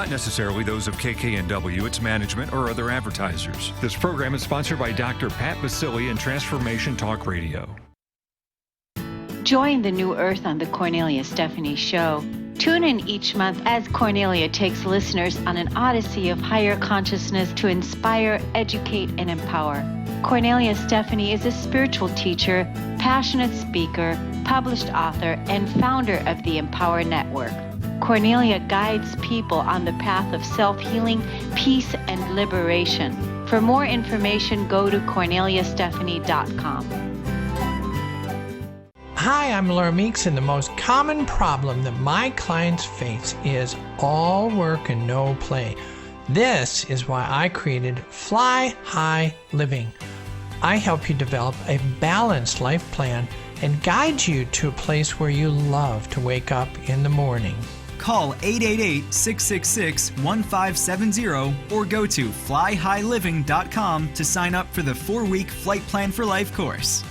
not necessarily those of KKNW, its management, or other advertisers. This program is sponsored by Dr. Pat Basili and Transformation Talk Radio. Join the New Earth on the Cornelia Stephanie Show. Tune in each month as Cornelia takes listeners on an odyssey of higher consciousness to inspire, educate, and empower. Cornelia Stephanie is a spiritual teacher, passionate speaker, published author, and founder of the Empower Network. Cornelia guides people on the path of self-healing, peace, and liberation. For more information, go to corneliastephanie.com. Hi, I'm Laura Meeks, and the most common problem that my clients face is all work and no play. This is why I created Fly High Living. I help you develop a balanced life plan and guide you to a place where you love to wake up in the morning. Call 888-666-1570 or go to flyhighliving.com to sign up for the 4-week Flight Plan for Life course.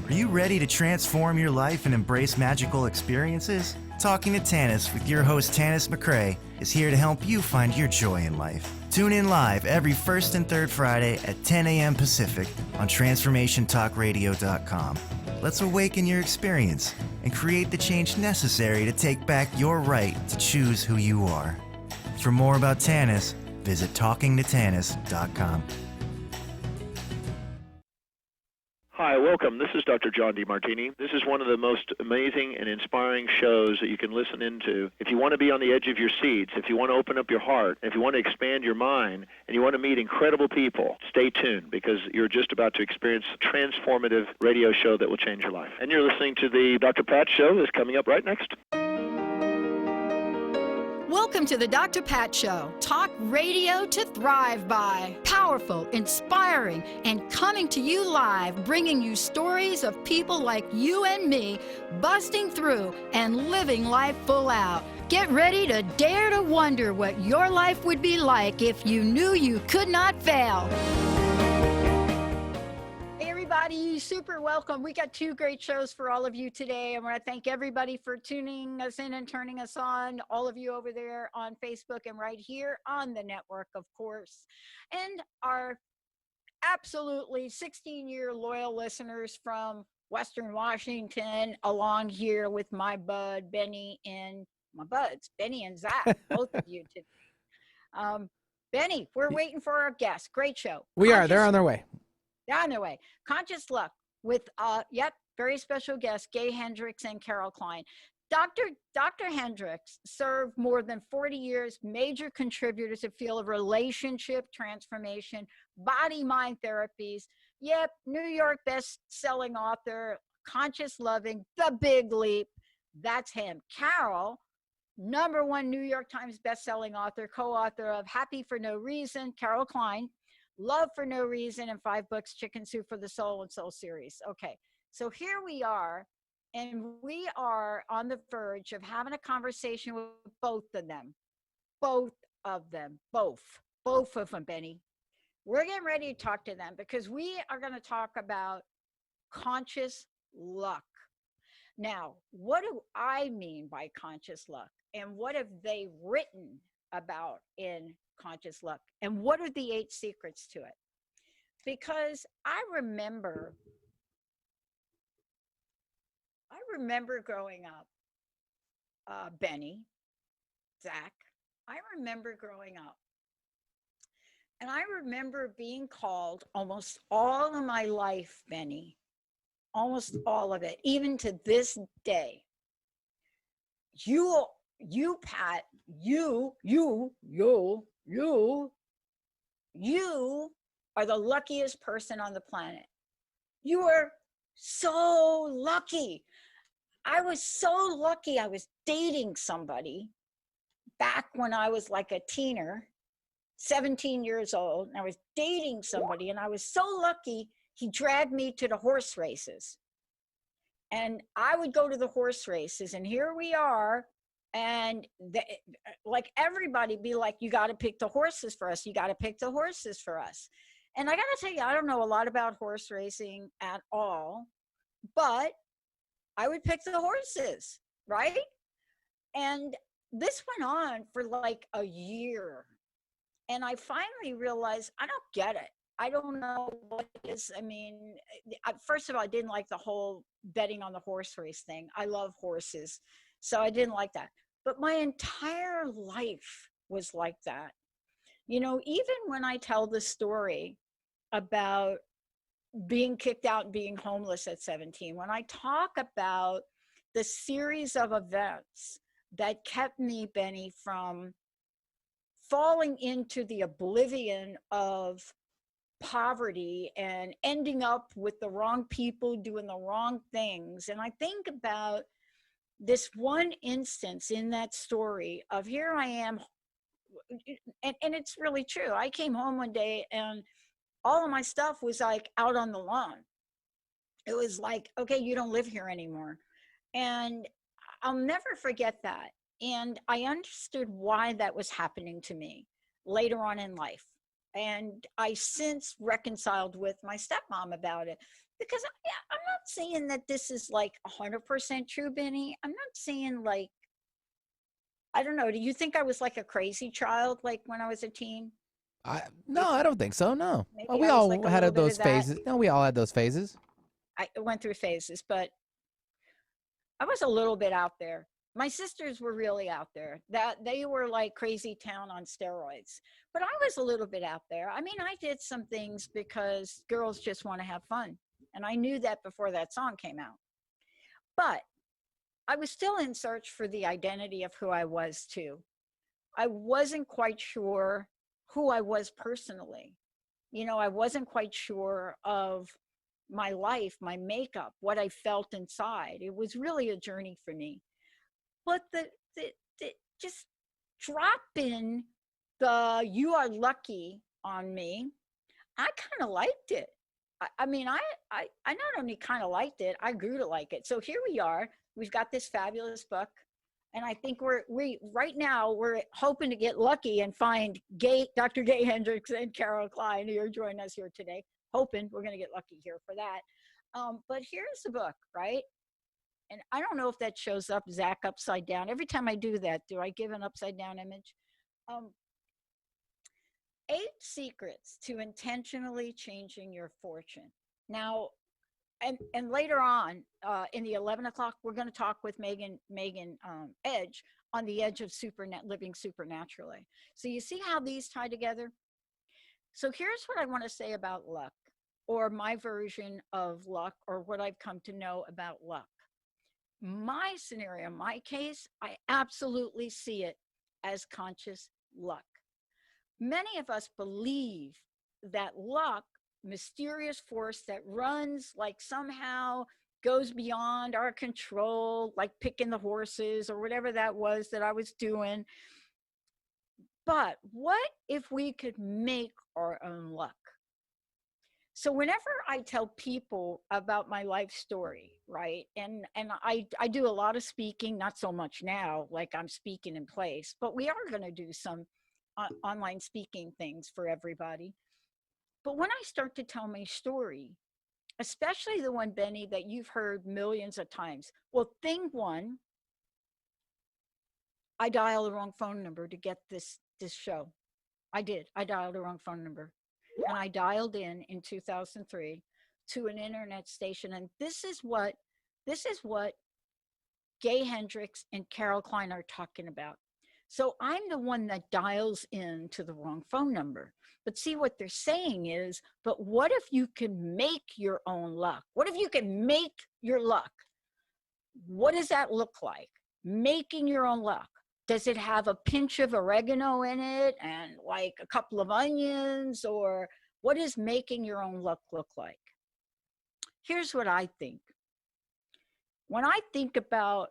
Are you ready to transform your life and embrace magical experiences? Talking to Tanis with your host Tanis McCrae is here to help you find your joy in life. Tune in live every first and third Friday at 10 a.m. Pacific on TransformationTalkRadio.com. Let's awaken your experience and create the change necessary to take back your right to choose who you are. For more about Tanis, visit TalkingToTanis.com. Hi, welcome. This is Dr. John DeMartini. This is one of the most amazing and inspiring shows that you can listen into. If you want to be on the edge of your seats, if you want to open up your heart, if you want to expand your mind, and you want to meet incredible people, stay tuned because you're just about to experience a transformative radio show that will change your life. And you're listening to the Dr. Pat Show that's coming up right next. Welcome to the Dr. Pat Show. Talk radio to thrive by. Powerful, inspiring, and coming to you live, bringing you stories of people like you and me, busting through and living life full out. Get ready to dare to wonder what your life would be like if you knew you could not fail. Everybody, super welcome. We got 2 great shows for all of you today. I want to thank everybody for tuning us in and turning us on, all of you over there on Facebook and right here on the network, of course, and our absolutely 16-year loyal listeners from Western Washington along here with my bud, Benny, and my buds, Benny and Zach, both of you today. Benny, we're waiting for our guests. Great show. We are. They're on their way. They're on their way. Conscious Luck with, very special guests, Gay Hendricks and Carol Kline. Dr. Hendricks served more than 40 years, major contributor to the field of relationship transformation, body-mind therapies. Yep, New York best-selling author, Conscious Loving, The Big Leap. That's him. Carol, #1 New York Times best-selling author, co-author of Happy for No Reason, Carol Kline, Love for No Reason, and 5 books, Chicken Soup for the Soul and Soul series. Okay, so here we are, and we are on the verge of having a conversation with both of them, both of them, Benny. We're getting ready to talk to them because we are going to talk about conscious luck. Now, what do I mean by conscious luck? And what have they written about in conscious luck? And what are the 8 secrets to it? Because I remember growing up, Benny, Zach, I remember growing up. And I remember being called almost all of my life, Benny, almost all of it, even to this day. You, Pat, you are the luckiest person on the planet. You are so lucky. I was so lucky. I was dating somebody back when I was like a teener, 17 years old, and I was dating somebody, and I was so lucky he dragged me to the horse races. And I would go to the horse races, and here we are, and like everybody be like, you got to pick the horses for us. You got to pick the horses for us. And I got to tell you, I don't know a lot about horse racing at all, but I would pick the horses, right? And this went on for like a year. And I finally realized I don't get it. I don't know what it is. I mean, first of all, I didn't like the whole betting on the horse race thing. I love horses. So I didn't like that. But my entire life was like that. You know, even when I tell the story about being kicked out and being homeless at 17, when I talk about the series of events that kept me, Benny, from falling into the oblivion of poverty and ending up with the wrong people doing the wrong things. And I think about this one instance in that story of here I am, and it's really true. I came home one day and all of my stuff was like out on the lawn. It was like, okay, you don't live here anymore. And I'll never forget that. And I understood why that was happening to me later on in life. And I since reconciled with my stepmom about it, because I'm not saying that this is like 100% true, Benny. I'm not saying like, I don't know. Do you think I was like a crazy child, like when I was a teen? No, I don't think so. No. Maybe Well, we I was all like a had little bit those of that. phases. No, we all had those phases. I went through phases, but I was a little bit out there. My sisters were really out there. That they were like crazy town on steroids. But I was a little bit out there. I mean, I did some things because girls just want to have fun. And I knew that before that song came out. But I was still in search for the identity of who I was too. I wasn't quite sure who I was personally. You know, I wasn't quite sure of my life, my makeup, what I felt inside. It was really a journey for me. But the just dropping the "you are lucky" on me, I kind of liked it. I mean, I not only kind of liked it, I grew to like it. So here we are. We've got this fabulous book, and I think we right now we're hoping to get lucky and find Dr. Gay Hendricks and Carol Kline, who are joining us here today. Hoping we're going to get lucky here for that. But here's the book, right? And I don't know if that shows up, Zach, upside down. Every time I do that, do I give an upside down image? 8 secrets to intentionally changing your fortune. Now, and later on in the 11 o'clock, we're going to talk with Megan Edge on the edge of living supernaturally. So you see how these tie together? So here's what I want to say about luck, or my version of luck, or what I've come to know about luck. My scenario, my case, I absolutely see it as conscious luck. Many of us believe that luck, mysterious force that runs like somehow goes beyond our control, like picking the horses or whatever that was that I was doing. But what if we could make our own luck? So whenever I tell people about my life story, right, and I do a lot of speaking, not so much now, like I'm speaking in place, but we are going to do some online speaking things for everybody. But when I start to tell my story, especially the one, Benny, that you've heard millions of times, well, thing one, I dialed the wrong phone number to get this show. I did. I dialed the wrong phone number. And I dialed in 2003 to an internet station. And this is what Gay Hendricks and Carol Kline are talking about. So I'm the one that dials in to the wrong phone number. But see, what they're saying is, but what if you can make your own luck? What if you can make your luck? What does that look like? Making your own luck. Does it have a pinch of oregano in it and like a couple of onions? Or what does making your own luck look like? Here's what I think. When I think about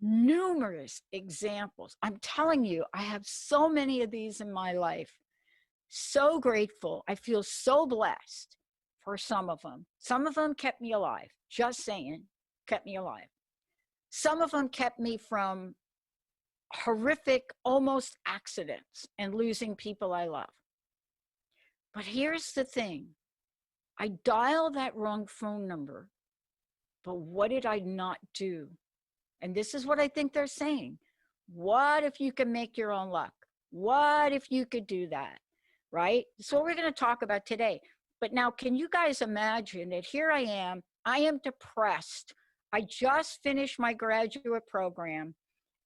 numerous examples, I'm telling you, I have so many of these in my life. So grateful. I feel so blessed for some of them. Some of them kept me alive. Just saying, kept me alive. Some of them kept me from horrific, almost accidents and losing people I love. But here's the thing. I dialed that wrong phone number, but what did I not do? And this is what I think they're saying. What if you can make your own luck? What if you could do that? Right? So we're going to talk about today. But now, can you guys imagine that here I am depressed. I just finished my graduate program.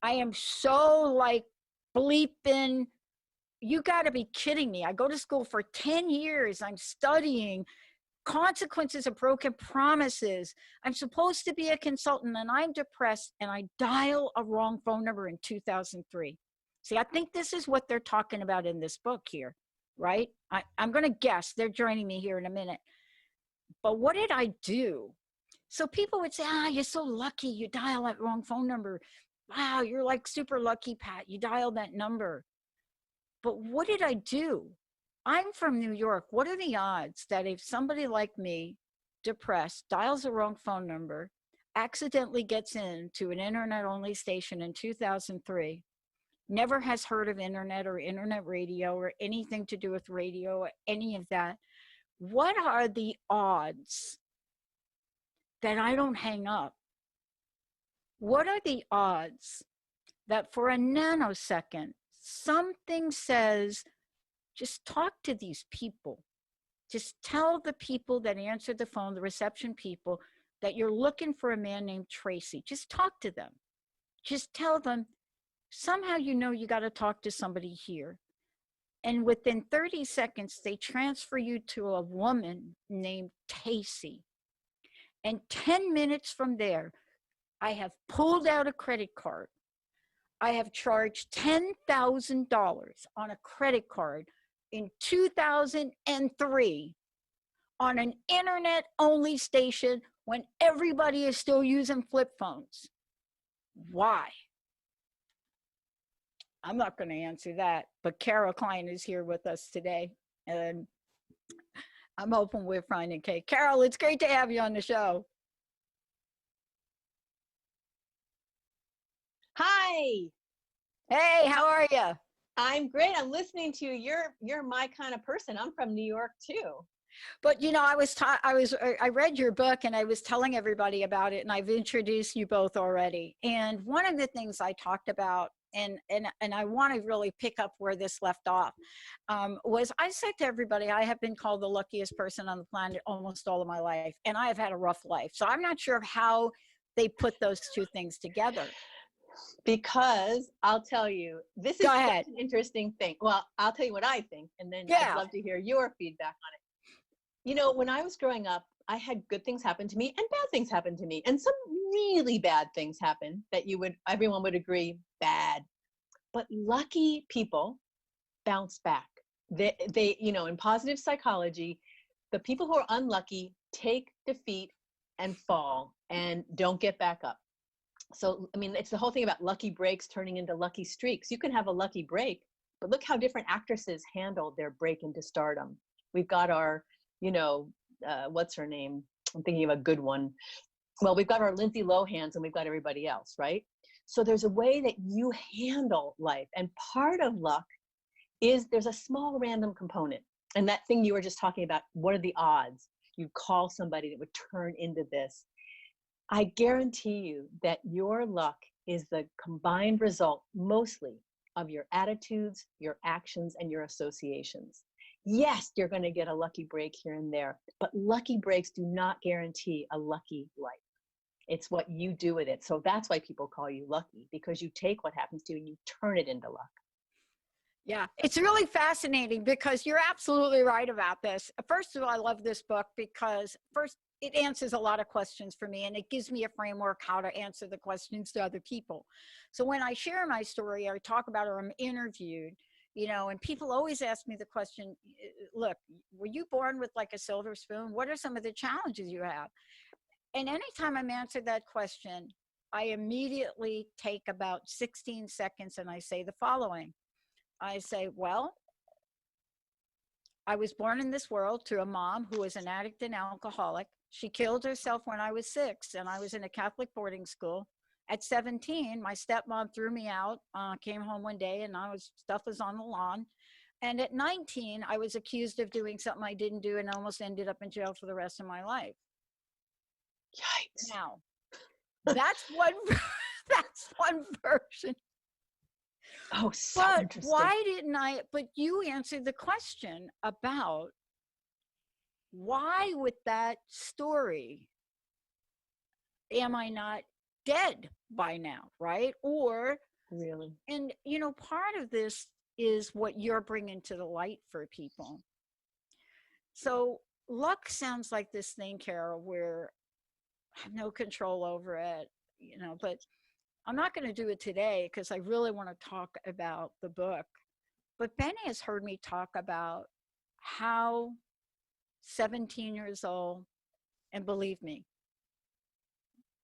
I am so like bleeping. You got to be kidding me. I go to school for 10 years. I'm studying consequences of broken promises. I'm supposed to be a consultant and I'm depressed and I dial a wrong phone number in 2003. See, I think this is what they're talking about in this book here, right? I'm going to guess. They're joining me here in a minute. But what did I do? So people would say, you're so lucky you dial that wrong phone number. Wow, you're like super lucky, Pat. You dialed that number. But what did I do? I'm from New York. What are the odds that if somebody like me, depressed, dials the wrong phone number, accidentally gets into an internet-only station in 2003, never has heard of internet or internet radio or anything to do with radio or any of that, what are the odds that I don't hang up? What are the odds that for a nanosecond, something says, just talk to these people. Just tell the people that answer the phone, the reception people, that you're looking for a man named Tracy. Just talk to them. Just tell them, somehow you know you got to talk to somebody here. And within 30 seconds, they transfer you to a woman named Casey. And 10 minutes from there, I have pulled out a credit card. I have charged $10,000 on a credit card in 2003 on an internet-only station when everybody is still using flip phones. Why? I'm not going to answer that, but Carol Kline is here with us today, and I'm hoping we're finding Kate. Carol, it's great to have you on the show. Hi. Hey, how are you? I'm great. I'm listening to you. You're my kind of person. I'm from New York too. But you know, I read your book and I was telling everybody about it, and I've introduced you both already. And one of the things I talked about, and I want to really pick up where this left off, was I said to everybody, I have been called the luckiest person on the planet almost all of my life, and I have had a rough life. So I'm not sure how they put those two things together. Because I'll tell you, this is Go such ahead. an interesting thing. Well, I'll tell you what I think, and then Yeah. I'd love to hear your feedback on it. You know, when I was growing up, I had good things happen to me and bad things happen to me. And some really bad things happen that everyone would agree, bad. But lucky people bounce back. They, you know, in positive psychology, the people who are unlucky take defeat and fall and don't get back up. So, I mean, it's the whole thing about lucky breaks turning into lucky streaks. You can have a lucky break, but look how different actresses handled their break into stardom. We've got our, you know, what's her name? I'm thinking of a good one. Well, we've got our Lindsay Lohans and we've got everybody else, right? So there's a way that you handle life. And part of luck is there's a small random component. And that thing you were just talking about, what are the odds? You call somebody that would turn into this. I guarantee you that your luck is the combined result mostly of your attitudes, your actions, and your associations. Yes, you're going to get a lucky break here and there, but lucky breaks do not guarantee a lucky life. It's what you do with it. So that's why people call you lucky, because you take what happens to you and you turn it into luck. Yeah, it's really fascinating because you're absolutely right about this. First of all, I love this book because first, it answers a lot of questions for me, and it gives me a framework how to answer the questions to other people. So when I share my story or talk about it or I'm interviewed, you know, and people always ask me the question, look, were you born with like a silver spoon? What are some of the challenges you have? And anytime I'm answered that question, I immediately take about 16 seconds and I say the following. I say, well, I was born in this world to a mom who was an addict and alcoholic. She killed herself when I was 6, and I was in a Catholic boarding school. At 17, my stepmom threw me out, came home one day, and stuff was on the lawn. And at 19, I was accused of doing something I didn't do and almost ended up in jail for the rest of my life. Yikes. Now, that's one version. Oh, so But interesting. why didn't I? But you answered the question about why, with that story, am I not dead by now, right? Or, Really? and part of this is what you're bringing to the light for people. So luck sounds like this thing, Carol, where I have no control over it, but I'm not going to do it today because I really want to talk about the book. But Benny has heard me talk about how 17 years old, and believe me,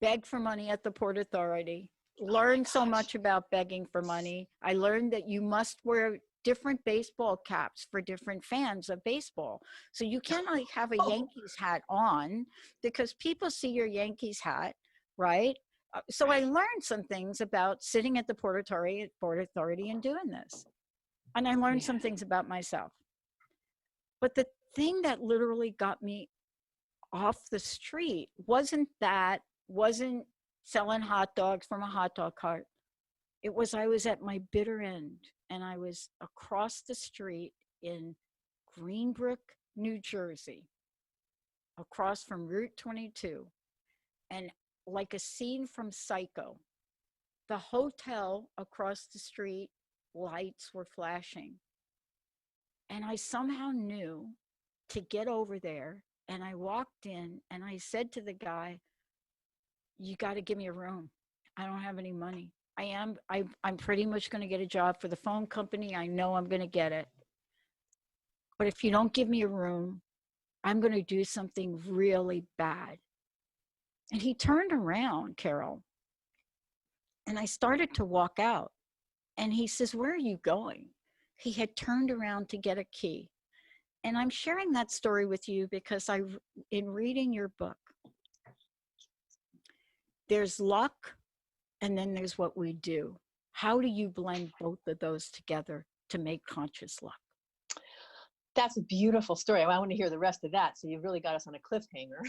beg for money at the Port Authority, learned so much about begging for money. I learned that you must wear different baseball caps for different fans of baseball. So you can't like have a Yankees hat on because people see your Yankees hat, right? So I learned some things about sitting at the Port Authority and doing this. And I learned some things about myself. But the thing that literally got me off the street wasn't selling hot dogs from a hot dog cart. It was I was at my bitter end, and I was across the street in Greenbrook, New Jersey, across from Route 22. And like a scene from Psycho, the hotel across the street, lights were flashing. And I somehow knew to get over there. And I walked in and I said to the guy, you got to give me a room. I don't have any money. I'm pretty much going to get a job for the phone company. I know I'm going to get it. But if you don't give me a room, I'm going to do something really bad. And he turned around, Carol, and I started to walk out. And he says, where are you going? He had turned around to get a key. And I'm sharing that story with you because in reading your book, there's luck and then there's what we do. How do you blend both of those together to make conscious luck? That's a beautiful story. I want to hear the rest of that. So you've really got us on a cliffhanger.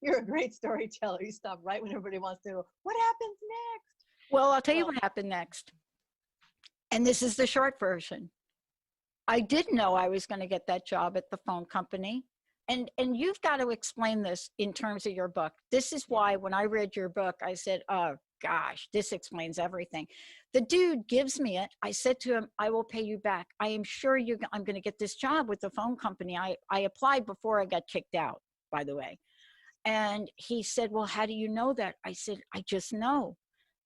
You're a great storyteller. You stop right when everybody wants to know, what happens next? Well, I'll tell you what happened next. And this is the short version. I did know I was going to get that job at the phone company. And you've got to explain this in terms of your book. This is why when I read your book, I said, oh, gosh, this explains everything. The dude gives me it. I said to him, I will pay you back. I am sure I'm going to get this job with the phone company. I applied before I got kicked out, by the way. And he said, well, how do you know that? I said, I just know.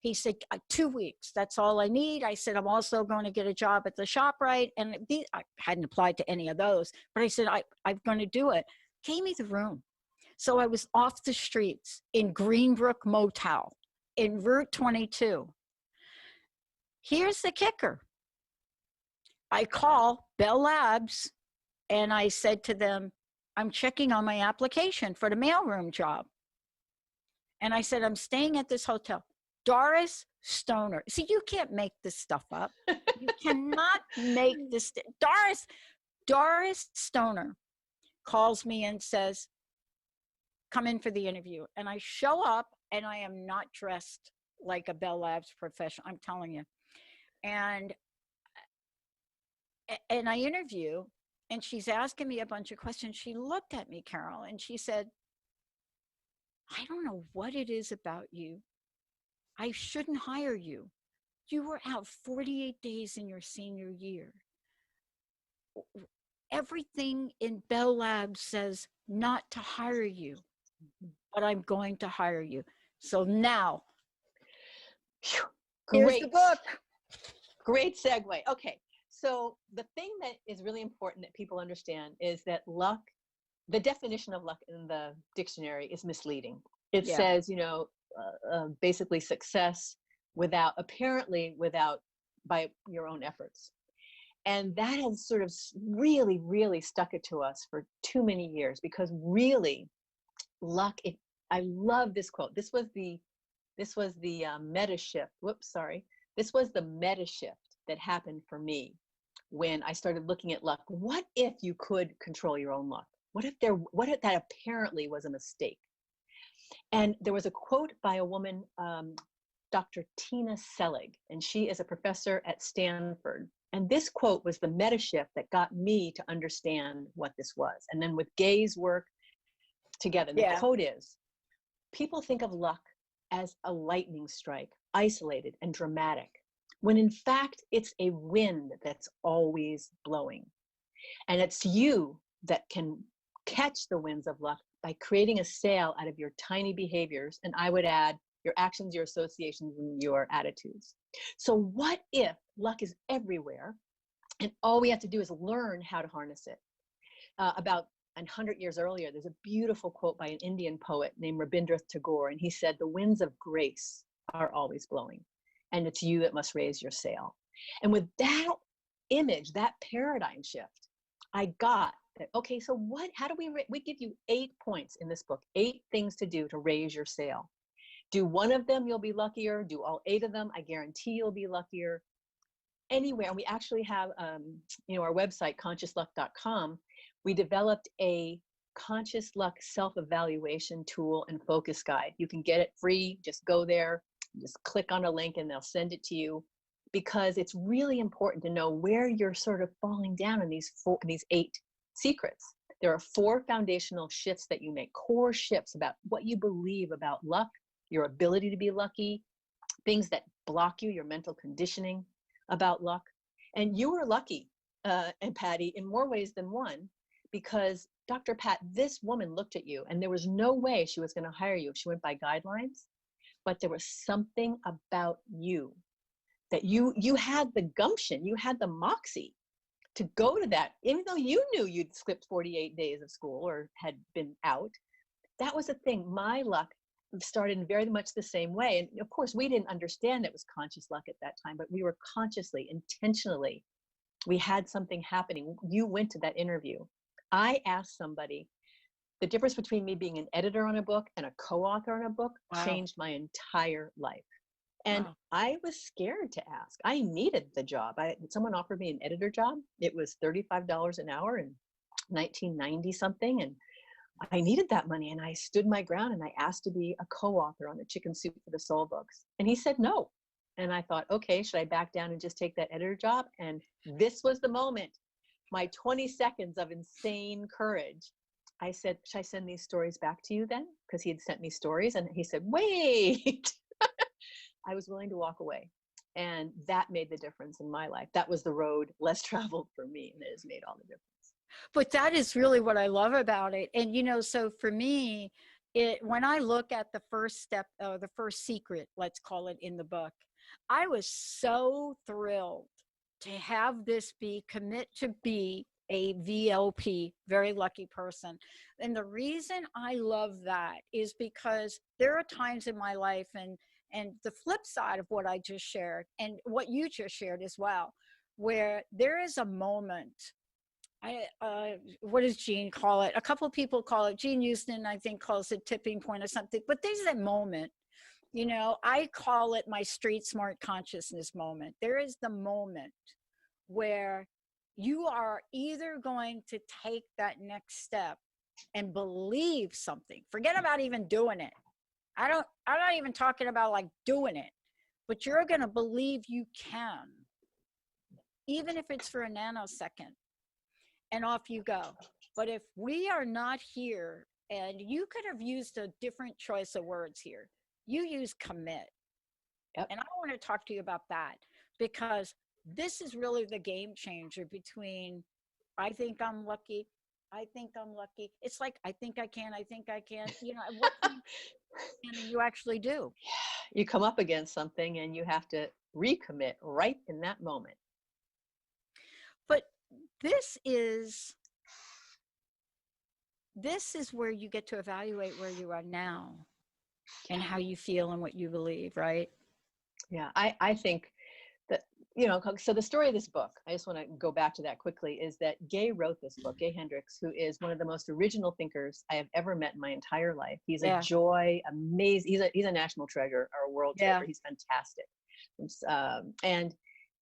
He said, 2 weeks, that's all I need. I said, I'm also going to get a job at the ShopRite. And I hadn't applied to any of those, but I said, I'm going to do it. Gave me the room. So I was off the streets in Greenbrook Motel in Route 22. Here's the kicker. I call Bell Labs and I said to them, I'm checking on my application for the mailroom job. And I said, I'm staying at this hotel. Doris Stoner. See, you can't make this stuff up. You cannot make this. Doris Stoner calls me and says, come in for the interview. And I show up and I am not dressed like a Bell Labs professional. I'm telling you. And I interview and she's asking me a bunch of questions. She looked at me, Carol, and she said, I don't know what it is about you. I shouldn't hire you. You were out 48 days in your senior year. Everything in Bell Labs says not to hire you, but I'm going to hire you. So now, here's the book. Great segue. Okay, so the thing that is really important that people understand is that luck, the definition of luck in the dictionary is misleading. It says, basically success by your own efforts. And that has sort of really, really stuck it to us for too many years because really luck, I love this quote. This was the meta shift. This was the meta shift that happened for me when I started looking at luck. What if you could control your own luck? What if that apparently was a mistake? And there was a quote by a woman, Dr. Tina Selig, and she is a professor at Stanford. And this quote was the meta shift that got me to understand what this was. And then with Gay's work together, the quote is, people think of luck as a lightning strike, isolated and dramatic, when in fact it's a wind that's always blowing. And it's you that can catch the winds of luck by creating a sail out of your tiny behaviors. And I would add your actions, your associations, and your attitudes. So what if luck is everywhere and all we have to do is learn how to harness it? About 100 years earlier, there's a beautiful quote by an Indian poet named Rabindranath Tagore, and he said, the winds of grace are always blowing, and it's you that must raise your sail. And with that image, that paradigm shift, I got that, okay, so how do we give you 8 points in this book, 8 things to do to raise your sail. Do one of them, you'll be luckier. Do all 8 of them, I guarantee you'll be luckier. Anywhere, and we actually have, our website, consciousluck.com, we developed a conscious luck self-evaluation tool and focus guide. You can get it free, just go there, just click on a link and they'll send it to you, because it's really important to know where you're sort of falling down in these 8 secrets. There are 4 foundational shifts that you make, core shifts about what you believe about luck, your ability to be lucky, things that block you, your mental conditioning about luck. And you were lucky, and Patty, in more ways than one, because Dr. Pat, this woman looked at you and there was no way she was going to hire you if she went by guidelines, but there was something about you that you had the gumption, you had the moxie to go to that, even though you knew you'd skipped 48 days of school or had been out. That was the thing. My luck started in very much the same way. And of course, we didn't understand it was conscious luck at that time, but we were consciously, intentionally, we had something happening. You went to that interview. I asked somebody, the difference between me being an editor on a book and a co-author on a book changed my entire life. And I was scared to ask. I needed the job. Someone offered me an editor job. It was $35 an hour in 1990 something. And I needed that money, and I stood my ground and I asked to be a co-author on the Chicken Soup for the Soul books. And he said no. And I thought, okay, should I back down and just take that editor job? And this was the moment, my 20 seconds of insane courage. I said, should I send these stories back to you then? Because he had sent me stories. And he said, wait. I was willing to walk away. And that made the difference in my life. That was the road less traveled for me, and it has made all the difference. But that is really what I love about it. And, so for me, when I look at the first step, the first secret, let's call it, in the book, I was so thrilled to have this commit to be a VLP, very lucky person. And the reason I love that is because there are times in my life, and the flip side of what I just shared and what you just shared as well, where there is a moment. What does Gene call it? A couple of people call it, Gene Houston, I think, calls it tipping point or something, but there's a moment, I call it my street smart consciousness moment. There is the moment where you are either going to take that next step and believe something. Forget about even doing it. I'm not even talking about like doing it, but you're going to believe you can, even if it's for a nanosecond. And off you go. But if we are not here, and you could have used a different choice of words here. You use commit. Yep. And I want to talk to you about that, because this is really the game changer between I think I'm lucky, I think I'm lucky. It's like, I think I can, what can you actually do? You come up against something and you have to recommit right in that moment. But this is where you get to evaluate where you are now and how you feel and what you believe, right? Yeah, I think that, so the story of this book, I just want to go back to that quickly, is that Gay wrote this book, Gay Hendricks, who is one of the most original thinkers I have ever met in my entire life. He's a joy, amazing. He's a national treasure or a world treasure. He's fantastic. And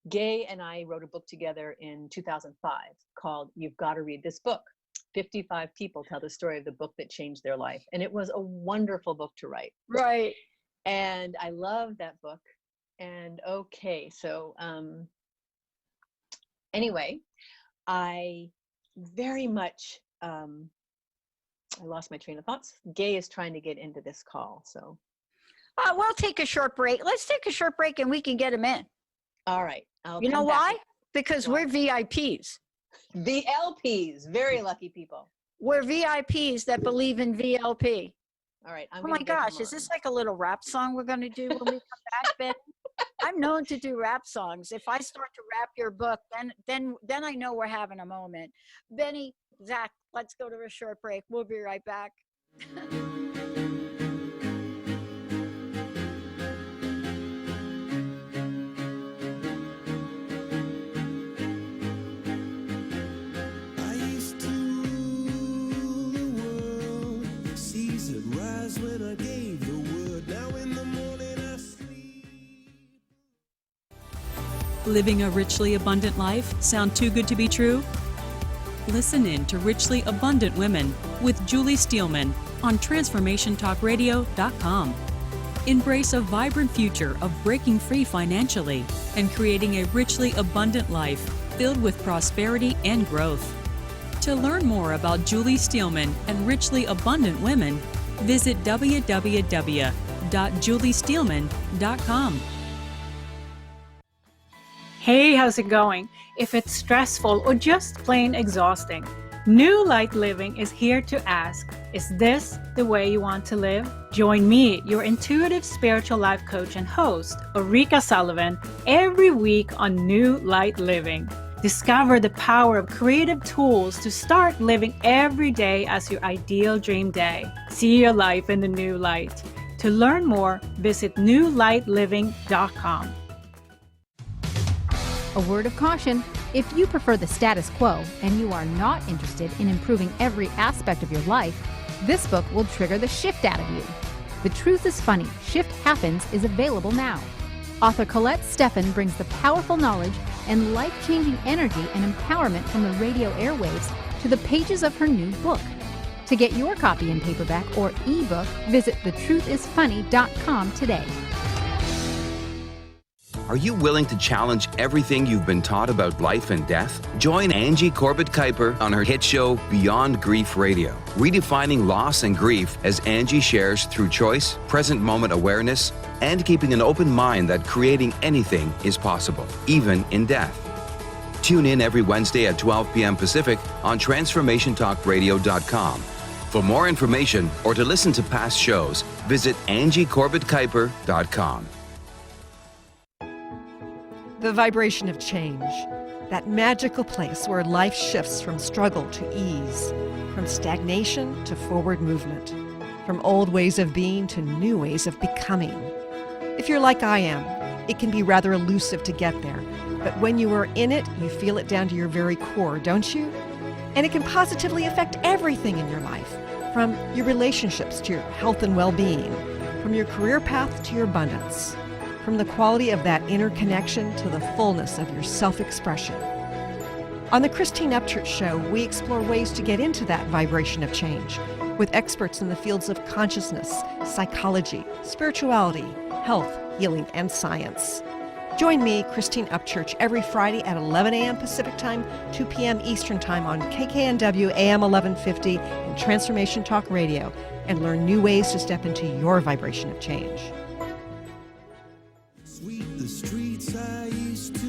Gay and I wrote a book together in 2005 called You've Got to Read This Book. 55 people tell the story of the book that changed their life. And it was a wonderful book to write. Right. And I love that book. And okay, so anyway, I very much, I lost my train of thoughts. Gay is trying to get into this call, so. We'll take a short break. Let's take a short break and we can get him in. All right. You know why? Because we're VIPs. VLPs, very lucky people. We're VIPs that believe in VLP. All right. Oh my gosh, is this like a little rap song we're going to do when we come back, Ben? I'm known to do rap songs. If I start to rap your book, then I know we're having a moment. Benny, Zach, let's go to a short break. We'll be right back. Living a richly abundant life sound too good to be true? Listen in to Richly Abundant Women with Julie Steelman on TransformationTalkRadio.com. Embrace a vibrant future of breaking free financially and creating a richly abundant life filled with prosperity and growth. To learn more about Julie Steelman and Richly Abundant Women, visit www.juliesteelman.com. Hey, how's it going? If it's stressful or just plain exhausting, New Light Living is here to ask, is this the way you want to live? Join me, your intuitive spiritual life coach and host, Ulrika Sullivan, every week on New Light Living. Discover the power of creative tools to start living every day as your ideal dream day. See your life in the new light. To learn more, visit newlightliving.com. A word of caution, if you prefer the status quo and you are not interested in improving every aspect of your life, this book will trigger the shift out of you. The Truth is Funny, Shift Happens is available now. Author Colette Steffen brings the powerful knowledge and life-changing energy and empowerment from the radio airwaves to the pages of her new book. To get your copy in paperback or ebook, visit thetruthisfunny.com today. Are you willing to challenge everything you've been taught about life and death? Join Angie Corbett-Kuiper on her hit show Beyond Grief Radio, redefining loss and grief as Angie shares through choice, present moment awareness, and keeping an open mind that creating anything is possible, even in death. Tune in every Wednesday at 12 p.m. Pacific on TransformationTalkRadio.com. For more information or to listen to past shows, visit AngieCorbettKuiper.com. The vibration of change, that magical place where life shifts from struggle to ease, from stagnation to forward movement, from old ways of being to new ways of becoming. If you're like I am, it can be rather elusive to get there, but when you are in it, you feel it down to your very core, don't you? And it can positively affect everything in your life, from your relationships to your health and well-being, from your career path to your abundance, from the quality of that inner connection to the fullness of your self-expression. On the Christine Upchurch Show, we explore ways to get into that vibration of change with experts in the fields of consciousness, psychology, spirituality, health, healing, and science. Join me, Christine Upchurch, every Friday at 11 a.m. Pacific Time, 2 p.m. Eastern Time on KKNW AM 1150 and Transformation Talk Radio, and learn new ways to step into your vibration of change. Sweep the streets I used to own.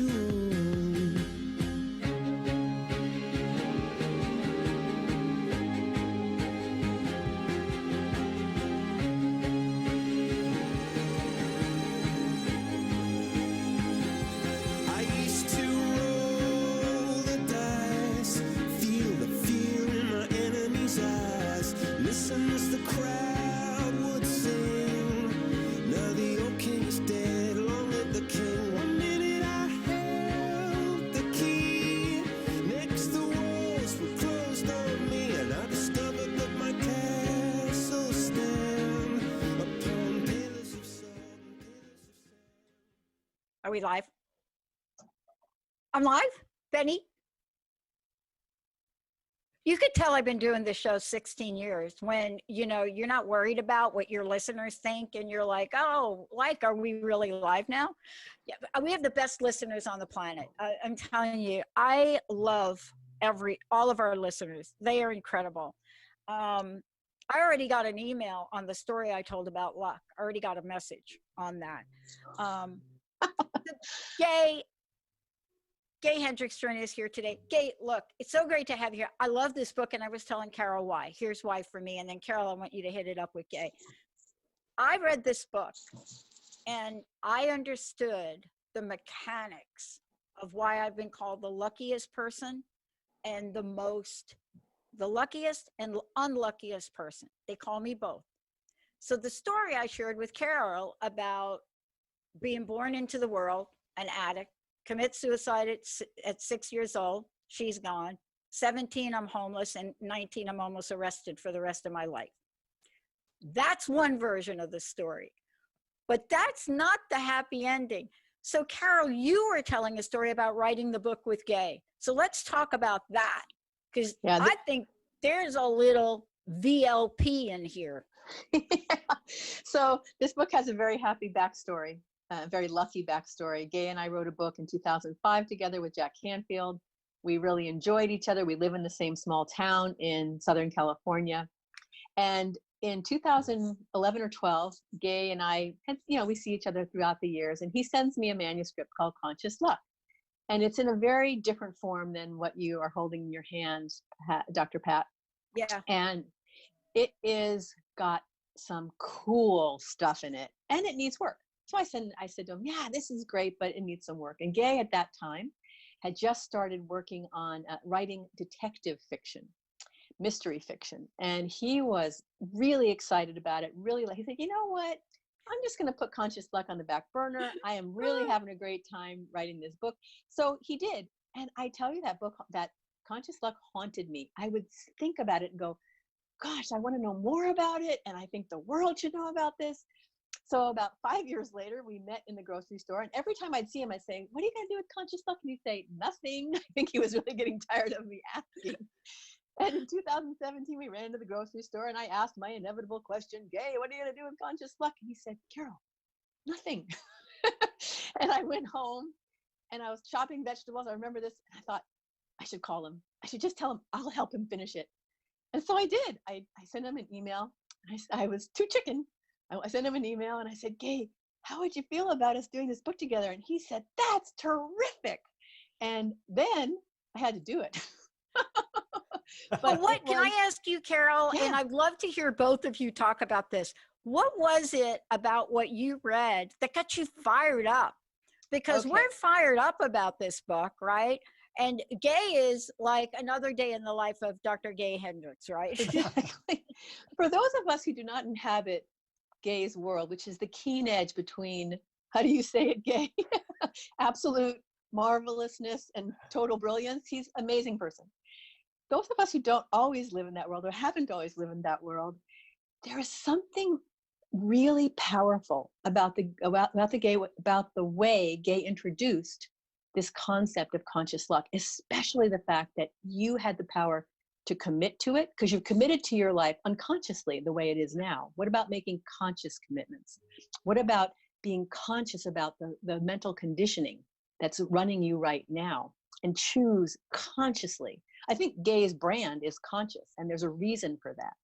I used to roll the dice, feel the fear in my enemy's eyes, listen as the crowd would sing. Now the old king is dead, long live the king. 1 minute I held the key, next the walls were closed on me, and I discovered that my castle stand upon pillars of salt. Are we live? I'm live, Benny? You could tell I've been doing this show 16 years when, you're not worried about what your listeners think and you're like, oh, are we really live now? Yeah, we have the best listeners on the planet. I'm telling you, I love all of our listeners. They are incredible. I already got an email on the story I told about luck. I already got a message on that. Gay Hendricks joining us here today. Gay, look, it's so great to have you here. I love this book, and I was telling Carol why. Here's why for me, and then Carol, I want you to hit it up with Gay. I read this book, and I understood the mechanics of why I've been called the luckiest person and the luckiest and unluckiest person. They call me both. So the story I shared with Carol about being born into the world, an addict, commit suicide at 6 years old, she's gone. 17, I'm homeless, and 19, I'm almost arrested for the rest of my life. That's one version of the story, but that's not the happy ending. So Carol, you were telling a story about writing the book with Gay. So let's talk about that, because I think there's a little VLP in here. So this book has a very happy backstory. Very lucky backstory. Gay and I wrote a book in 2005 together with Jack Canfield. We really enjoyed each other. We live in the same small town in Southern California. And in 2011 or 12, Gay and I had, we see each other throughout the years, and he sends me a manuscript called Conscious Luck. And it's in a very different form than what you are holding in your hands, Dr. Pat. Yeah. And it is got some cool stuff in it, and it needs work. So I said to him, yeah, this is great, but it needs some work. And Gay at that time had just started working on writing detective fiction, mystery fiction. And he was really excited about it. He said, you know what? I'm just going to put Conscious Luck on the back burner. I am really having a great time writing this book. So he did. And I tell you, that book, that Conscious Luck haunted me. I would think about it and go, gosh, I want to know more about it. And I think the world should know about this. So about 5 years later, we met in the grocery store, and every time I'd see him, I'd say, what are you going to do with Conscious Luck? And he'd say, nothing. I think he was really getting tired of me asking. And in 2017, we ran into the grocery store, and I asked my inevitable question, Gay, what are you going to do with Conscious Luck? And he said, Carol, nothing. And I went home, and I was chopping vegetables. I remember this, and I thought, I should call him. I should just tell him I'll help him finish it. And so I did. I sent him an email. I was too chicken. I sent him an email and I said, Gay, how would you feel about us doing this book together? And he said, that's terrific. And then I had to do it. But what can I ask you, Carol? Yeah. And I'd love to hear both of you talk about this. What was it about what you read that got you fired up? Because we're fired up about this book, right? And Gay is like another day in the life of Dr. Gay Hendricks, right? Exactly. For those of us who do not inhabit Gay's world, which is the keen edge between, how do you say it, Gay? Absolute marvelousness and total brilliance. He's an amazing person. Those of us who don't always live in that world or haven't always lived in that world, there is something really powerful about the way Gay introduced this concept of conscious luck, especially the fact that you had the power to commit to it, because you've committed to your life unconsciously the way it is now. What about making conscious commitments? What about being conscious about the mental conditioning that's running you right now, and choose consciously? I think Gay's brand is conscious, and there's a reason for that.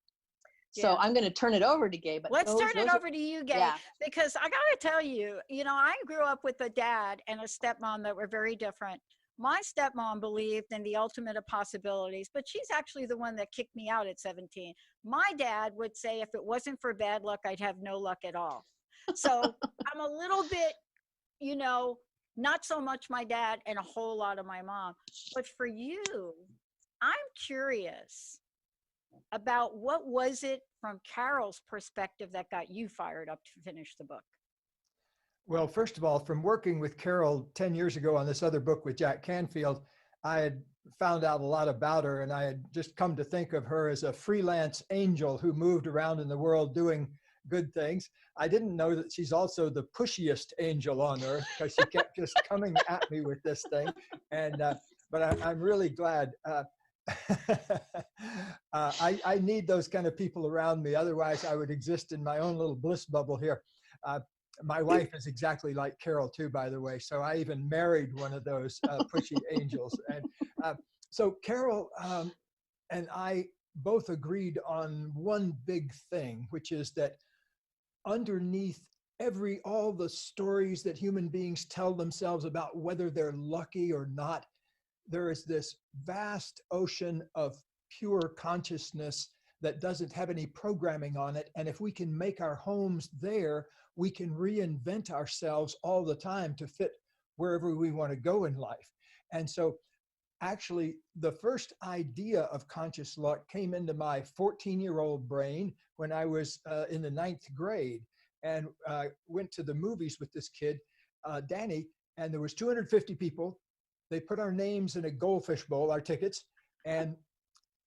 So I'm going to turn it over to Gay. But let's turn it over to you, Gay, because I got to tell you, I grew up with a dad and a stepmom that were very different. My stepmom believed in the ultimate of possibilities, but she's actually the one that kicked me out at 17. My dad would say if it wasn't for bad luck, I'd have no luck at all. So I'm a little bit, not so much my dad and a whole lot of my mom. But for you, I'm curious about what was it from Carol's perspective that got you fired up to finish the book? Well, first of all, from working with Carol 10 years ago on this other book with Jack Canfield, I had found out a lot about her, and I had just come to think of her as a freelance angel who moved around in the world doing good things. I didn't know that she's also the pushiest angel on earth, because she kept just coming at me with this thing. And but I'm really glad. I need those kind of people around me. Otherwise, I would exist in my own little bliss bubble here. My wife is exactly like Carol, too, by the way. So I even married one of those pushy angels. And so Carol and I both agreed on one big thing, which is that underneath all the stories that human beings tell themselves about whether they're lucky or not, there is this vast ocean of pure consciousness that doesn't have any programming on it. And if we can make our homes there, we can reinvent ourselves all the time to fit wherever we want to go in life. And so actually, the first idea of conscious luck came into my 14-year-old brain when I was in the 9th grade, and went to the movies with this kid, Danny, and there was 250 people. They put our names in a goldfish bowl, our tickets, and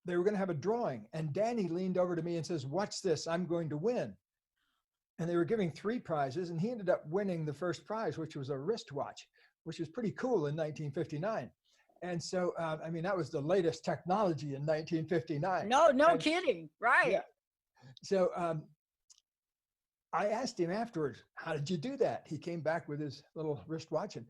they were going to have a drawing. And Danny leaned over to me and says, "Watch this, I'm going to win." And they were giving 3 prizes, and he ended up winning the first prize, which was a wristwatch, which was pretty cool in 1959. And so, I mean, that was the latest technology in 1959. No kidding. Right. Yeah. So I asked him afterwards, "How did you do that?" He came back with his little wristwatch, and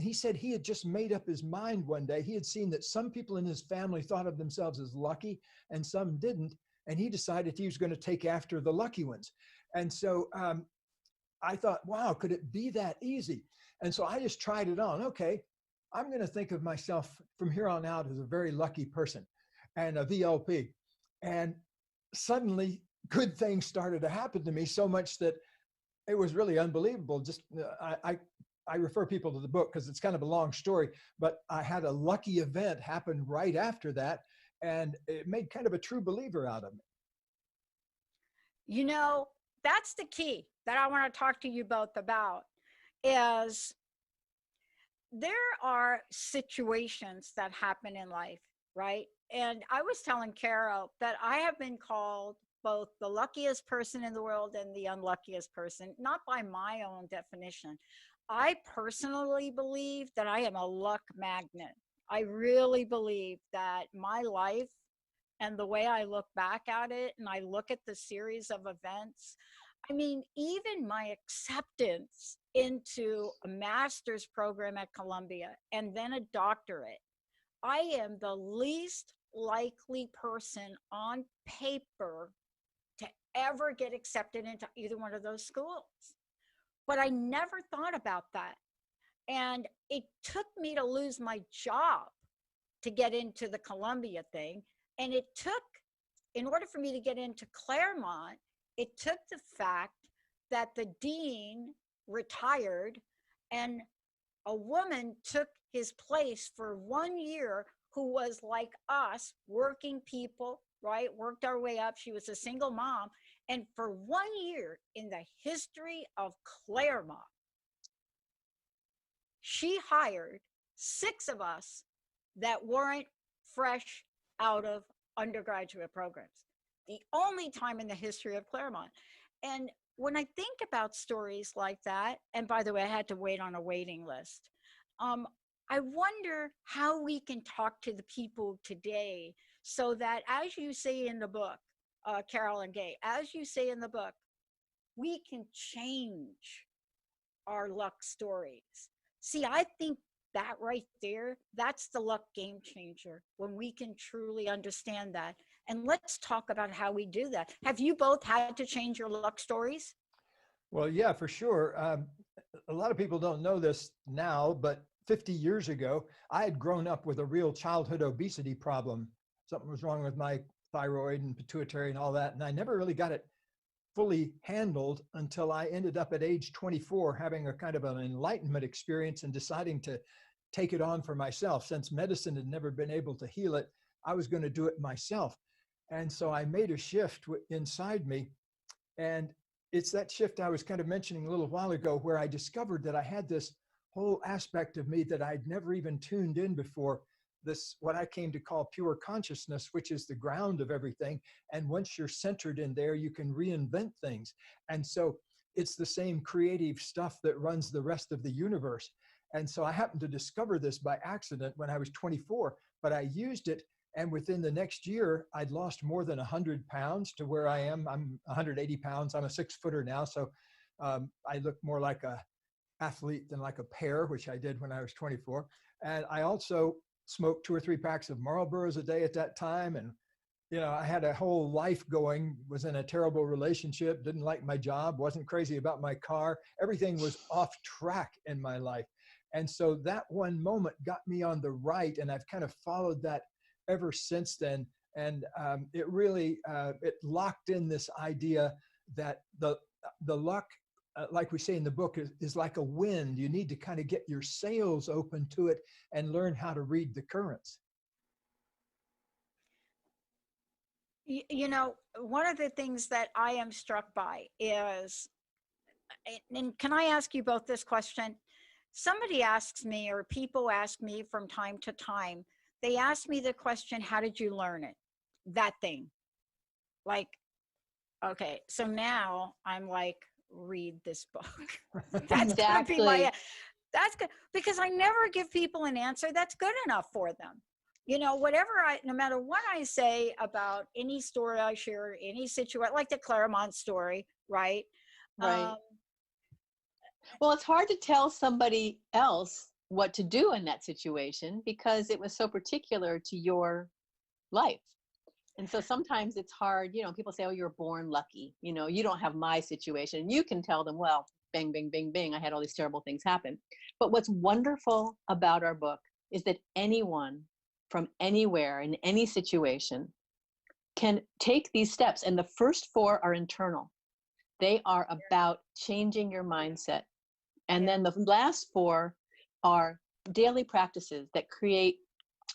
he said he had just made up his mind one day. He had seen that some people in his family thought of themselves as lucky and some didn't. And he decided he was going to take after the lucky ones. And so I thought, wow, could it be that easy? And so I just tried it on. Okay, I'm going to think of myself from here on out as a very lucky person and a VLP. And suddenly good things started to happen to me, so much that it was really unbelievable. Just I refer people to the book because it's kind of a long story, but I had a lucky event happen right after that, and it made kind of a true believer out of me. You know, that's the key that I want to talk to you both about. Is there are situations that happen in life, right? And I was telling Carol that I have been called both the luckiest person in the world and the unluckiest person, not by my own definition. I personally believe that I am a luck magnet. I really believe that my life and the way I look back at it and I look at the series of events, I mean, even my acceptance into a master's program at Columbia and then a doctorate, I am the least likely person on paper to ever get accepted into either one of those schools. But I never thought about that. And it took me to lose my job to get into the Columbia thing. And it took, in order for me to get into Claremont, it took the fact that the dean retired and a woman took his place for 1 year who was like us, working people, right? Worked our way up. She was a single mom. And for 1 year in the history of Claremont, she hired 6 of us that weren't fresh out of undergraduate programs. The only time in the history of Claremont. And when I think about stories like that, and by the way, I had to wait on a waiting list. I wonder how we can talk to the people today so that, as you say in the book, Carol and Gay, as you say in the book, we can change our luck stories. See, I think that right there, that's the luck game changer, when we can truly understand that. And let's talk about how we do that. Have you both had to change your luck stories? Well, yeah, for sure. A lot of people don't know this now, but 50 years ago, I had grown up with a real childhood obesity problem. Something was wrong with my thyroid and pituitary and all that. And I never really got it fully handled until I ended up at age 24 having a kind of an enlightenment experience and deciding to take it on for myself. Since medicine had never been able to heal it, I was going to do it myself. And so I made a shift inside me. And it's that shift I was kind of mentioning a little while ago, where I discovered that I had this whole aspect of me that I'd never even tuned in before. This, what I came to call pure consciousness, which is the ground of everything. And once you're centered in there, you can reinvent things. And so it's the same creative stuff that runs the rest of the universe. And so I happened to discover this by accident when I was 24, but I used it. And within the next year, I'd lost more than 100 pounds to where I am. I'm 180 pounds. I'm a 6-footer now. So I look more like a athlete than like a pear, which I did when I was 24. And I also smoked 2 or 3 packs of Marlboros a day at that time. And, you know, I had a whole life going, was in a terrible relationship, didn't like my job, wasn't crazy about my car. Everything was off track in my life. And so that one moment got me on the right, and I've kind of followed that ever since then. And it really, it locked in this idea that the luck, like we say in the book, is like a wind. You need to kind of get your sails open to it and learn how to read the currents. You know, one of the things that I am struck by is, and can I ask you both this question? Somebody asks me, or people ask me from time to time, they ask me the question, how did you learn it? That thing. Like, okay, so now I'm like, read this book. That's gonna be my, that's good, because I never give people an answer that's good enough for them. You know, no matter what I say about any story I share, any situation, like the Claremont story, right? Right. Well, it's hard to tell somebody else what to do in that situation because it was so particular to your life. And so sometimes it's hard, you know, people say, oh, you're born lucky. You know, you don't have my situation. You can tell them, well, bang, bang, bang, bang, I had all these terrible things happen. But what's wonderful about our book is that anyone from anywhere in any situation can take these steps. And the first 4 are internal. They are about changing your mindset. And then the last 4 are daily practices that create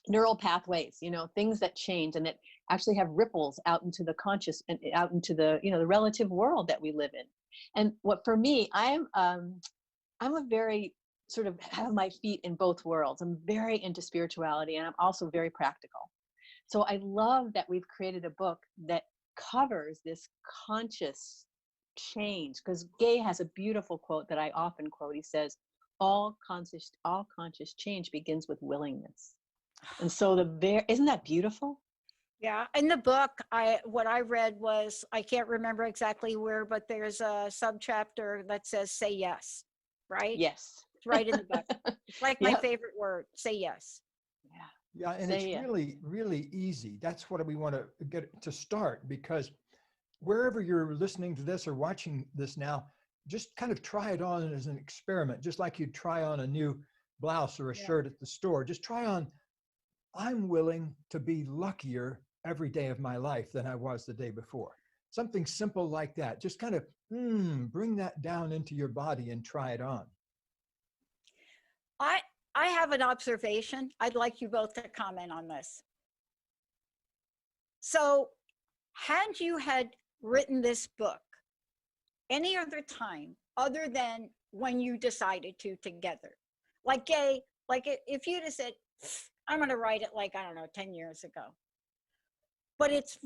neural pathways, you know, things that change and that actually have ripples out into the conscious and out into the, you know, the relative world that we live in. And what for me, I'm a very sort of have my feet in both worlds. I'm very into spirituality and I'm also very practical. So I love that we've created a book that covers this conscious change, because Gay has a beautiful quote that I often quote. He says, all conscious change begins with willingness. And so isn't that beautiful? Yeah, in the book, what I read was, I can't remember exactly where, but there's a subchapter that says "say yes," right? Yes, it's right in the book. It's like my favorite word. Say yes. Yeah, and it's really, really easy. That's what we want to get to start, because wherever you're listening to this or watching this now, just kind of try it on as an experiment, just like you'd try on a new blouse or a shirt at the store. Just try on, I'm willing to be luckier every day of my life than I was the day before. Something simple like that. Just kind of bring that down into your body and try it on. I have an observation. I'd like you both to comment on this. So, had you had written this book any other time other than when you decided to together, like Gay, like if you'd have said, I'm going to write it, like, I don't know, 10 years ago, but it's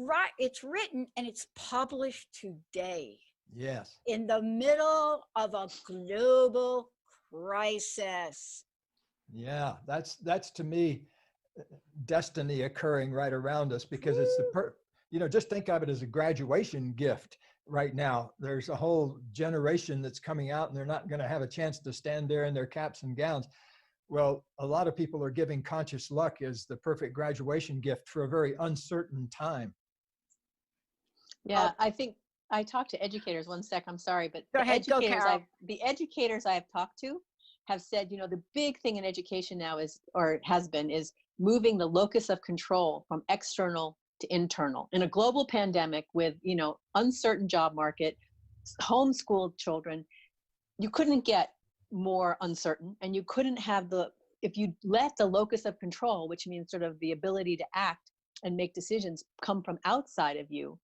written and it's published today. Yes. In the middle of a global crisis. Yeah, that's to me destiny occurring right around us, because it's just think of it as a graduation gift right now. There's a whole generation that's coming out and they're not going to have a chance to stand there in their caps and gowns. Well, a lot of people are giving conscious luck as the perfect graduation gift for a very uncertain time. Yeah, I think I talked to educators. One sec, I'm sorry, but the educators I've talked to have said, you know, the big thing in education now is moving the locus of control from external to internal. In a global pandemic with, you know, uncertain job market, homeschooled children, you couldn't get more uncertain, and you couldn't have if you let the locus of control, which means sort of the ability to act and make decisions, come from outside of you,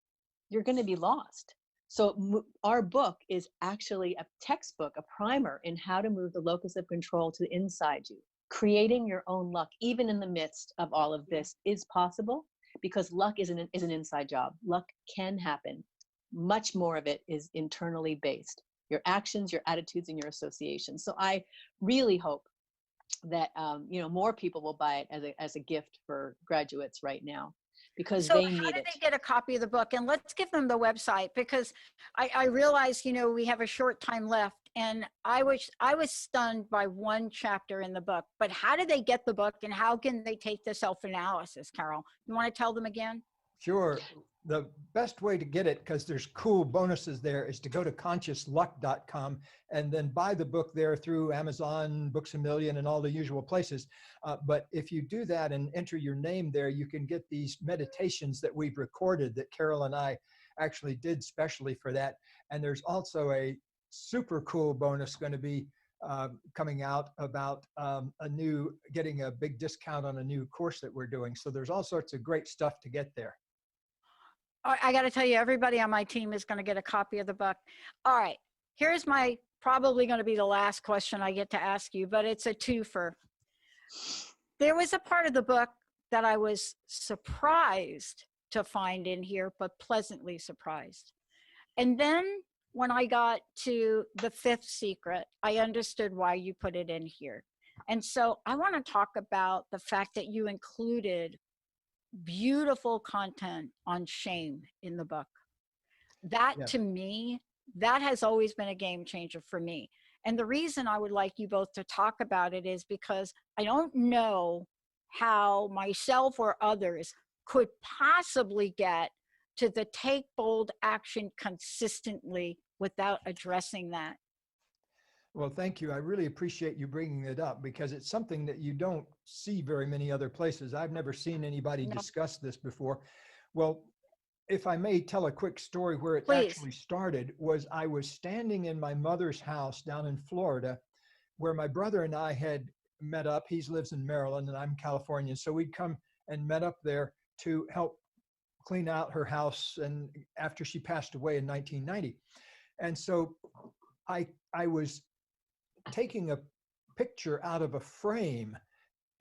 you're going to be lost. So our book is actually a textbook, a primer in how to move the locus of control to inside you. Creating your own luck, even in the midst of all of this, is possible, because luck is an inside job. Luck can happen. Much more of it is internally based. your actions, your attitudes, and your associations. So I really hope that more people will buy it as a gift for graduates right now, because So they how need do it. they get a copy of the book? And let's give them the website, because I realize, we have a short time left, and I was stunned by one chapter in the book. But how do they get the book, and how can they take the self-analysis, Carol? You want to tell them again? Sure. The best way to get it, because there's cool bonuses there, is to go to consciousluck.com and then buy the book there through Amazon, Books A Million, and all the usual places. But if you do that and enter your name there, you can get these meditations that we've recorded that Carol and I actually did specially for that. And there's also a super cool bonus going to be coming out about getting a big discount on a new course that we're doing. So there's all sorts of great stuff to get there. I got to tell you, everybody on my team is going to get a copy of the book. All right, here's my probably going to be the last question I get to ask you, but it's a twofer. There was a part of the book that I was surprised to find in here, but pleasantly surprised. And then when I got to the fifth secret, I understood why you put it in here. And so I want to talk about the fact that you included beautiful content on shame in the book. That to me, that has always been a game changer for me. And the reason I would like you both to talk about it is because I don't know how myself or others could possibly get to the take bold action consistently without addressing that. Well, thank you. I really appreciate you bringing it up, because it's something that you don't see very many other places. I've never seen anybody discuss this before. Well, if I may tell a quick story where it actually started, was I was standing in my mother's house down in Florida, where my brother and I had met up. He lives in Maryland and I'm Californian. So we'd come and met up there to help clean out her house, and after she passed away in 1990. And so I was taking a picture out of a frame,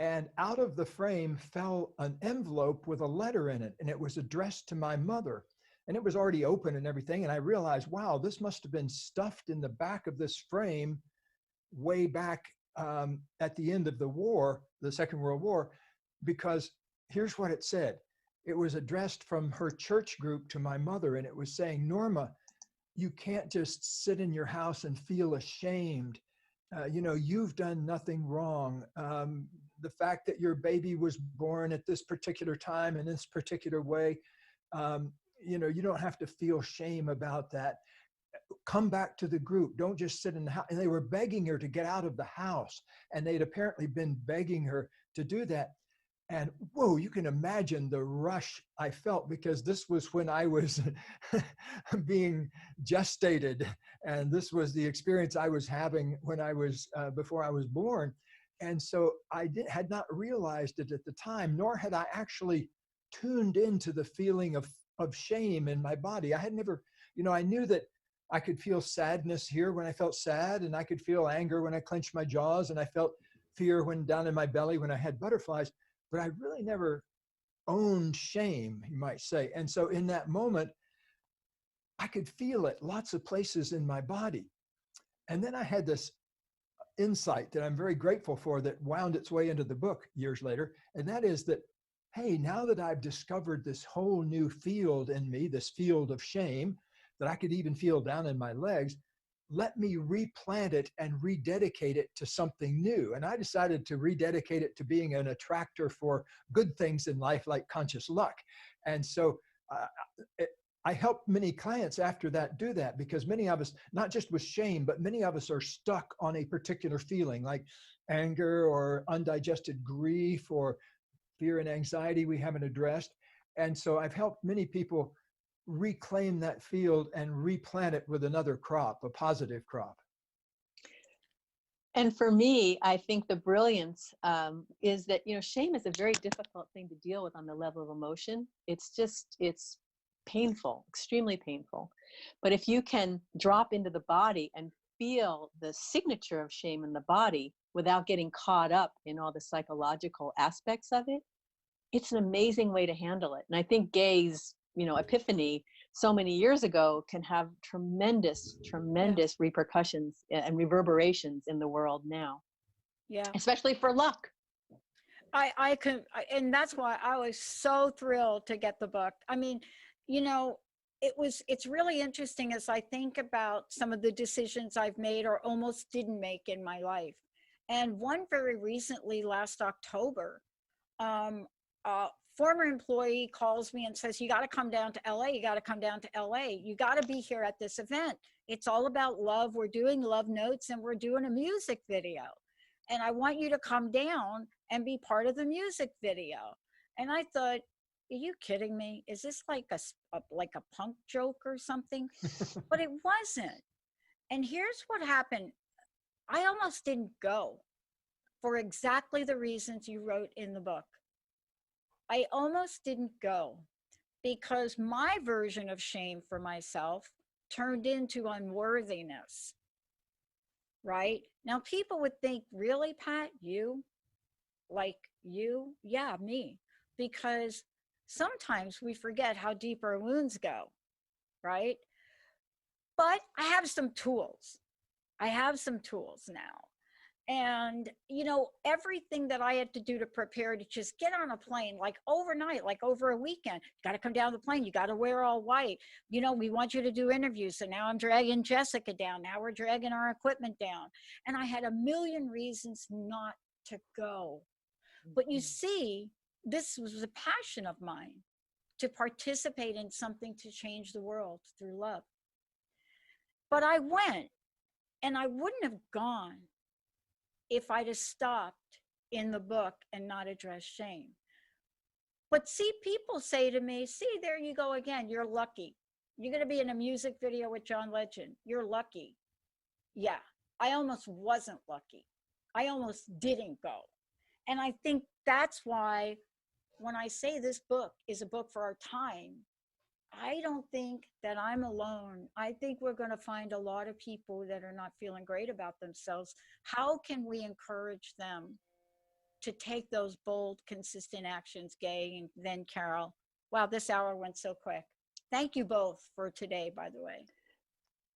and out of the frame fell an envelope with a letter in it, and it was addressed to my mother, and it was already open and everything. And I realized, wow, this must have been stuffed in the back of this frame way back at the end of the war, the Second World War, because here's what it said. It was addressed from her church group to my mother, and it was saying, Norma, you can't just sit in your house and feel ashamed. You've done nothing wrong. The fact that your baby was born at this particular time in this particular way, you don't have to feel shame about that. Come back to the group. Don't just sit in the house. And they were begging her to get out of the house. And they'd apparently been begging her to do that. And whoa, you can imagine the rush I felt, because this was when I was being gestated. And this was the experience I was having when I was, before I was born. And so I had not realized it at the time, nor had I actually tuned into the feeling of shame in my body. I had never, I knew that I could feel sadness here when I felt sad, and I could feel anger when I clenched my jaws, and I felt fear when down in my belly when I had butterflies. But I really never owned shame, you might say. And so in that moment, I could feel it lots of places in my body. And then I had this insight that I'm very grateful for that wound its way into the book years later. And that is that, hey, now that I've discovered this whole new field in me, this field of shame that I could even feel down in my legs, let me replant it and rededicate it to something new. And I decided to rededicate it to being an attractor for good things in life, like conscious luck. And so I helped many clients after that do that, because many of us, not just with shame, but many of us are stuck on a particular feeling like anger or undigested grief or fear and anxiety we haven't addressed. And so I've helped many people reclaim that field and replant it with another crop, a positive crop. And for me, I think the brilliance is that, shame is a very difficult thing to deal with on the level of emotion. It's painful, extremely painful. But if you can drop into the body and feel the signature of shame in the body without getting caught up in all the psychological aspects of it, it's an amazing way to handle it. And I think Gay's, epiphany so many years ago can have tremendous, tremendous repercussions and reverberations in the world now, Yeah. especially for luck. And that's why I was so thrilled to get the book. I mean, you know, it's really interesting as I think about some of the decisions I've made or almost didn't make in my life. And one very recently, last October, a former employee calls me and says, you got to come down to LA. You got to come down to LA. You got to be here at this event. It's all about love. We're doing love notes and we're doing a music video. And I want you to come down and be part of the music video. And I thought, are you kidding me? Is this like a punk joke or something? But it wasn't. And here's what happened. I almost didn't go for exactly the reasons you wrote in the book. I almost didn't go because my version of shame for myself turned into unworthiness. Right? Now, people would think, really, Pat, you? Like you? Yeah, me. Because sometimes we forget how deep our wounds go, right? But I have some tools. I have some tools now. And, you know, everything that I had to do to prepare to just get on a plane, like overnight, like over a weekend, you got to come down the plane. You got to wear all white. You know, we want you to do interviews. So now I'm dragging Jessica down. Now we're dragging our equipment down. And I had a million reasons not to go. But you see, this was a passion of mine to participate in something to change the world through love. But I went, and I wouldn't have gone if I'd have stopped in the book and not addressed shame. But see, people say to me, see, there you go again, you're lucky. You're going to be in a music video with John Legend. You're lucky. Yeah, I almost wasn't lucky. I almost didn't go. And I think that's why when I say this book is a book for our time, I don't think that I'm alone. I think we're going to find a lot of people that are not feeling great about themselves. How can we encourage them to take those bold, consistent actions, Gay and then Carol? Wow, this hour went so quick. Thank you both for today, by the way.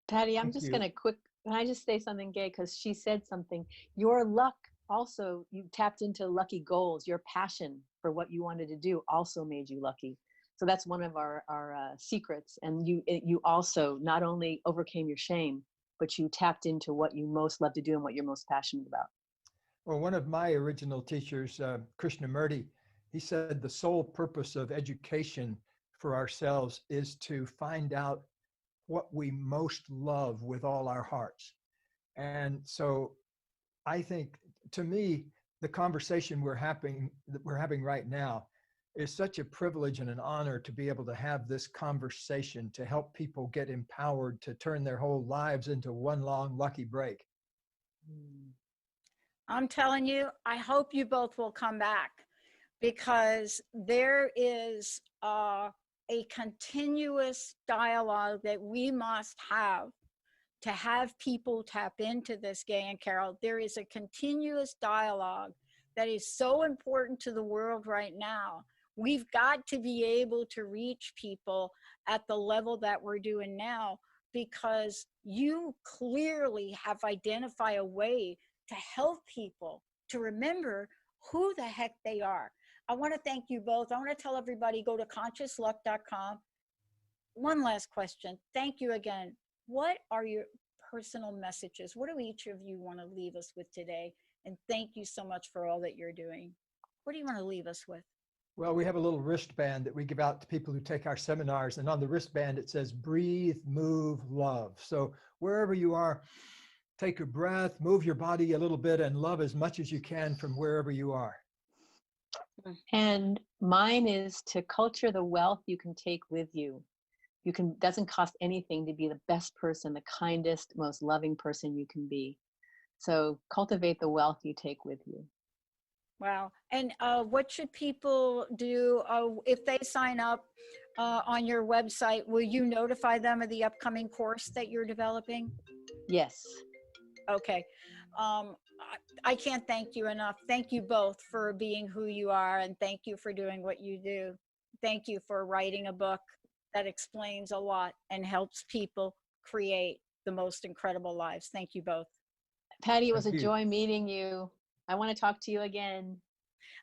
Patty, I'm just going to can I just say something, Gay? Because she said something. Your luck also, you tapped into lucky goals. Your passion for what you wanted to do also made you lucky. So that's one of our secrets. And you also not only overcame your shame, but you tapped into what you most love to do and what you're most passionate about. Well, one of my original teachers, Krishnamurti, he said the sole purpose of education for ourselves is to find out what we most love with all our hearts. And so I think, to me, the conversation we're having right now is such a privilege and an honor to be able to have this conversation to help people get empowered to turn their whole lives into one long lucky break. I'm telling you, I hope you both will come back because there is a continuous dialogue that we must have to have people tap into this, Gay and Carol. There is a continuous dialogue that is so important to the world right now. We've got to be able to reach people at the level that we're doing now because you clearly have identified a way to help people to remember who the heck they are. I want to thank you both. I want to tell everybody, go to consciousluck.com. One last question. Thank you again. What are your personal messages? What do each of you want to leave us with today? And thank you so much for all that you're doing. What do you want to leave us with? Well, we have a little wristband that we give out to people who take our seminars. And on the wristband, it says, breathe, move, love. So wherever you are, take a breath, move your body a little bit, and love as much as you can from wherever you are. And mine is to culture the wealth you can take with you. Doesn't cost anything to be the best person, the kindest, most loving person you can be. So cultivate the wealth you take with you. Wow. And what should people do if they sign up on your website? Will you notify them of the upcoming course that you're developing? Yes. Okay. I can't thank you enough. Thank you both for being who you are, and thank you for doing what you do. Thank you for writing a book. that explains a lot and helps people create the most incredible lives. Thank you both. Patty, it was Thank a you. joy meeting you. I want to talk to you again.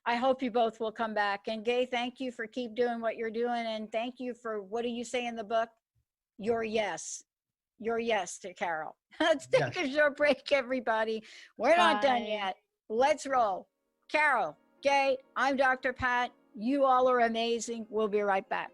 I hope you both will come back. And Gay, thank you for keep doing what you're doing. And thank you for, what do you say in the book? Your yes. Your yes to Carol. Let's take a short break, everybody. We're not done Bye. yet. Let's roll. Carol, Gay, I'm Dr. Pat. You all are amazing. We'll be right back.